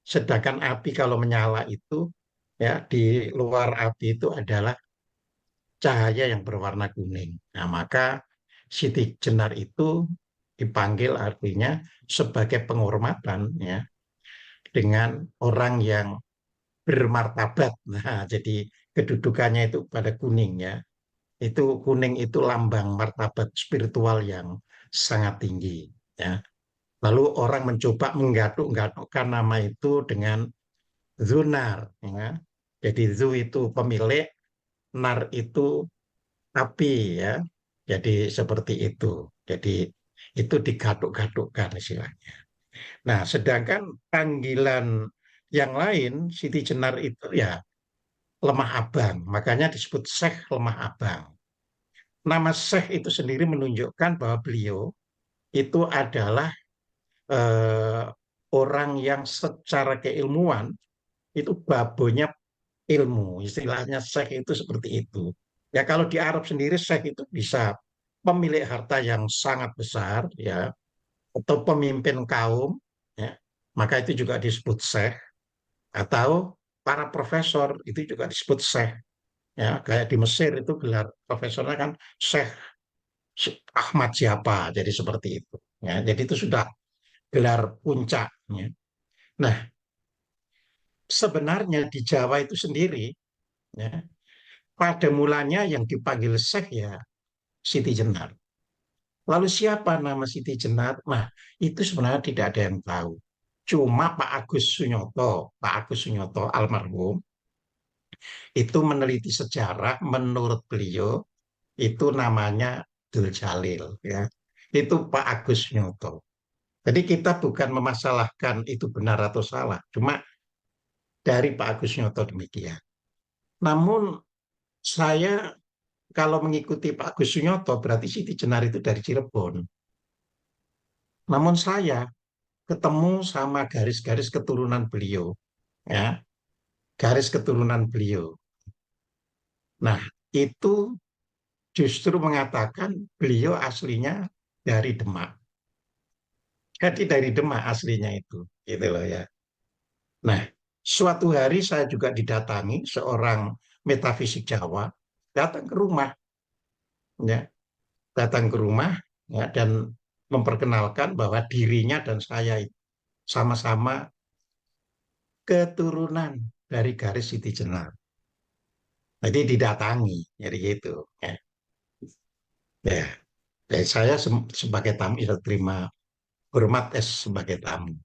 Sedangkan api kalau menyala itu, ya, di luar api itu adalah cahaya yang berwarna kuning. Nah, maka Siti Jenar itu dipanggil artinya sebagai penghormatan, ya, dengan orang yang bermartabat. Nah, jadi kedudukannya itu pada kuning, ya. Itu kuning itu lambang martabat spiritual yang sangat tinggi, ya. Lalu orang mencoba menggatuk-gatukkan nama itu dengan Zunar, ya. Jadi Zu itu pemilik, Nar itu api, ya. Jadi seperti itu. Jadi itu digatuk-gatukkan istilahnya. Nah, sedangkan panggilan yang lain Siti Jenar itu ya lemah abang, makanya disebut Syekh lemah abang. Nama Syekh itu sendiri menunjukkan bahwa beliau itu adalah eh, orang yang secara keilmuan itu babonya ilmu, istilahnya Syekh itu seperti itu. Ya kalau di Arab sendiri Syekh itu bisa pemilik harta yang sangat besar, ya, atau pemimpin kaum, ya, maka itu juga disebut Syekh. Atau para profesor itu juga disebut Syekh, ya, kayak di Mesir itu gelar profesornya kan Syekh Ahmad siapa, jadi seperti itu, ya, jadi itu sudah gelar puncaknya. Nah, sebenarnya di Jawa itu sendiri, ya, pada mulanya yang dipanggil Syekh ya Siti Jenar. Lalu siapa nama Siti Jenar? Nah, itu sebenarnya tidak ada yang tahu. Cuma Pak Agus Sunyoto almarhum itu meneliti sejarah, menurut beliau itu namanya Abdul Jalil, ya. Itu Pak Agus Sunyoto. Jadi kita bukan memasalahkan itu benar atau salah, cuma dari Pak Agus Sunyoto demikian. Namun saya kalau mengikuti Pak Agus Sunyoto berarti Siti Jenar itu dari Cirebon. Namun saya ketemu sama garis-garis keturunan beliau, ya, garis keturunan beliau. Nah, itu justru mengatakan beliau aslinya dari Demak. Jadi dari Demak aslinya itu, gitu loh, ya. Nah, suatu hari saya juga didatangi seorang metafisik Jawa, datang ke rumah, ya, datang ke rumah, ya, dan memperkenalkan bahwa dirinya dan saya sama-sama keturunan dari garis Siti Jenar. Jadi didatangi, jadi gitu. Ya, ya. Dan saya sebagai tamu ya terima hormat sebagai tamu.